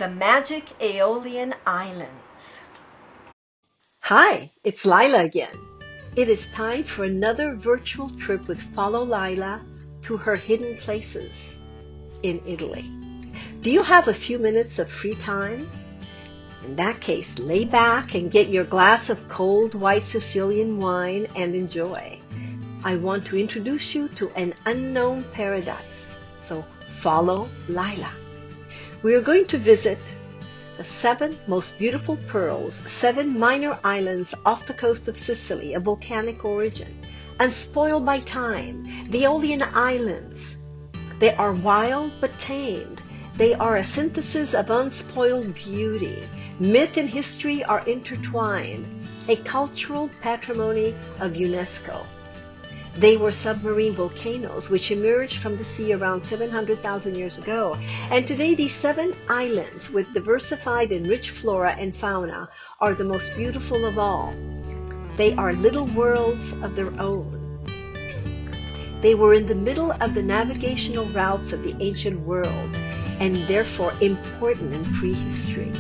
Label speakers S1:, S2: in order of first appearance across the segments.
S1: the magic Aeolian Islands.
S2: Hi, it's Laila again. It is time for another virtual trip with Follow Laila to her hidden places in Italy. Do you have a few minutes of free time? In that case, lay back and get your glass of cold white Sicilian wine and enjoy. I want to introduce you to an unknown paradise, so follow Laila. We are going to visit the 7 most beautiful pearls, 7 minor islands off the coast of Sicily of volcanic origin, unspoiled by time, the Aeolian Islands. They are wild but tamed. They are a synthesis of unspoiled beauty. Myth and history are intertwined, a cultural patrimony of UNESCO. They were submarine volcanoes which emerged from the sea around 700,000 years ago. And today these 7 islands with diversified and rich flora and fauna are the most beautiful of all. They are little worlds of their own. They were in the middle of the navigational routes of the ancient world and therefore important in prehistory.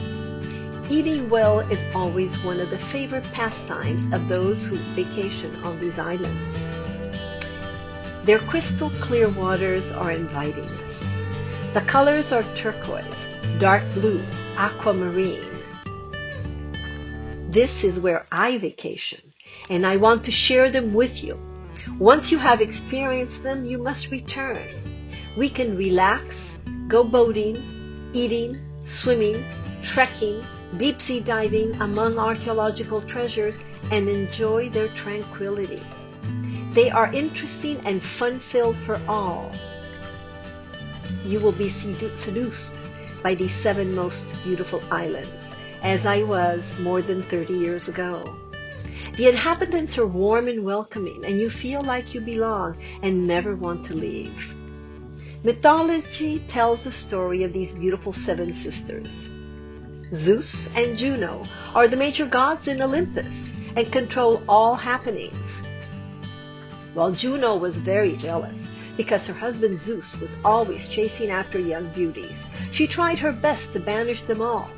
S2: Eating well is always one of the favorite pastimes of those who vacation on these islands. Their crystal clear waters are inviting us. The colors are turquoise, dark blue, aquamarine. This is where I vacation, and I want to share them with you. Once you have experienced them, you must return. We can relax, go boating, eating, swimming, trekking, deep sea diving among archeological treasures, and enjoy their tranquility. They are interesting and fun-filled for all. You will be seduced by these 7 most beautiful islands, as I was more than 30 years ago. The inhabitants are warm and welcoming, and you feel like you belong and never want to leave. Mythology tells the story of these beautiful 7 sisters. Zeus and Juno are the major gods in Olympus and control all happenings. Well, Juno was very jealous because her husband Zeus was always chasing after young beauties. She tried her best to banish them all.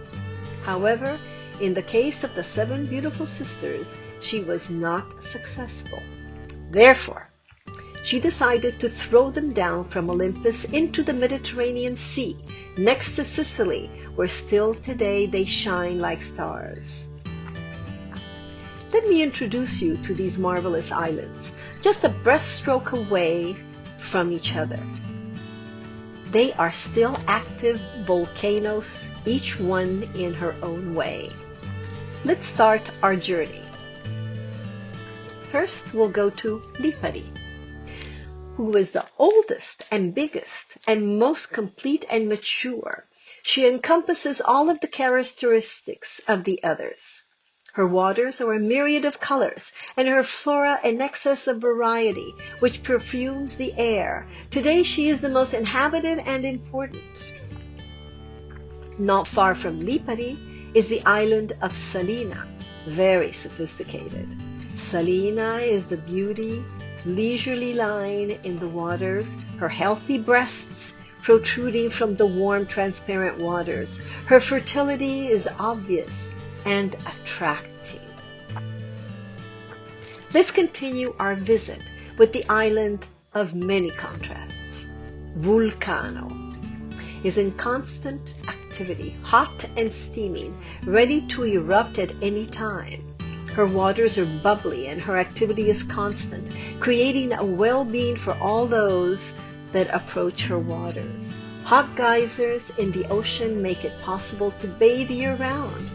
S2: However, in the case of the 7 beautiful sisters, she was not successful. Therefore, she decided to throw them down from Olympus into the Mediterranean Sea, next to Sicily, where still today they shine like stars. Let me introduce you to these marvelous islands, just a breaststroke away from each other. They are still active volcanoes, each one in her own way. Let's start our journey. First, we'll go to Lipari, who is the oldest and biggest and most complete and mature. She encompasses all of the characteristics of the others. Her waters are a myriad of colors, and her flora an excess of variety, which perfumes the air. Today she is the most inhabited and important. Not far from Lipari is the island of Salina, very sophisticated. Salina is the beauty, leisurely lying in the waters, her healthy breasts protruding from the warm, transparent waters. Her fertility is obvious and attracting. Let's continue our visit with the island of many contrasts. Vulcano is in constant activity, hot and steaming, ready to erupt at any time. Her waters are bubbly and her activity is constant, creating a well-being for all those that approach her waters. Hot geysers in the ocean make it possible to bathe year-round.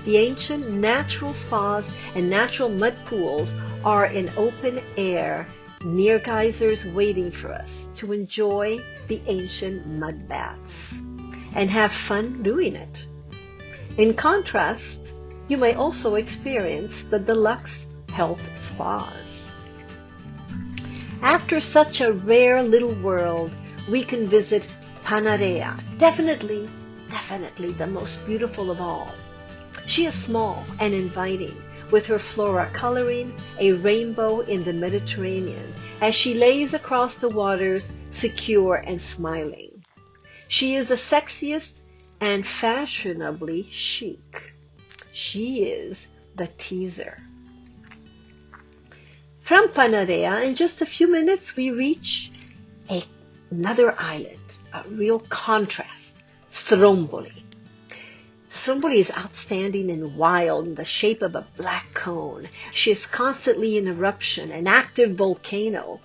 S2: The ancient natural spas and natural mud pools are in open air near geysers waiting for us to enjoy the ancient mud baths and have fun doing it. In contrast, you may also experience the deluxe health spas. After such a rare little world, we can visit Panarea, definitely the most beautiful of all. She is small and inviting, with her flora coloring a rainbow in the Mediterranean as she lays across the waters, secure and smiling. She is the sexiest and fashionably chic. She is the teaser. From Panarea, in just a few minutes, we reach another island, a real contrast, Stromboli. Stromboli is outstanding and wild in the shape of a black cone. She is constantly in eruption, an active volcano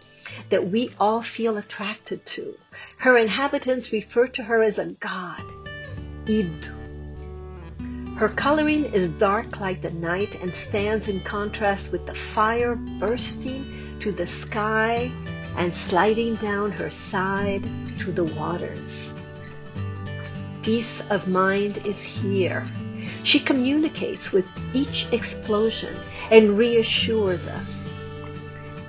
S2: that we all feel attracted to. Her inhabitants refer to her as a god, Idu. Her coloring is dark like the night and stands in contrast with the fire bursting to the sky and sliding down her side to the waters. Peace of mind is here. She communicates with each explosion and reassures us.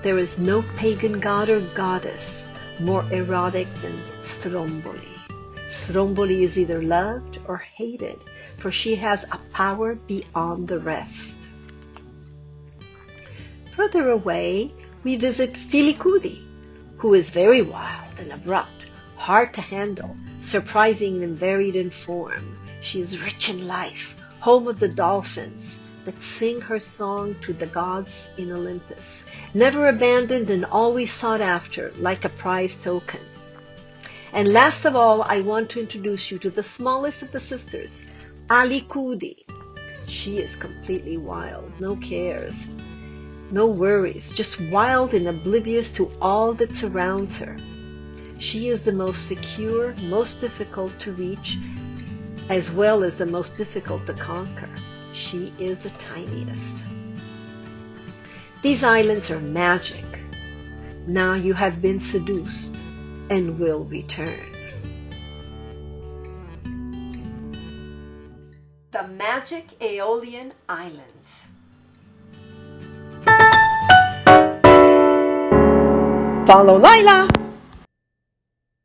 S2: There is no pagan god or goddess more erotic than Stromboli. Stromboli is either loved or hated, for she has a power beyond the rest. Further away, we visit Filicudi, who is very wild and abrupt, hard to handle, surprising and varied in form. She is rich in life, home of the dolphins that sing her song to the gods in Olympus, never abandoned and always sought after like a prize token. And last of all, I want to introduce you to the smallest of the sisters, Alicudi. She is completely wild, no cares, no worries, just wild and oblivious to all that surrounds her. She is the most secure, most difficult to reach, as well as the most difficult to conquer. She is the tiniest. These islands are magic. Now you have been seduced and will return.
S1: The magic Aeolian Islands. Follow Laila!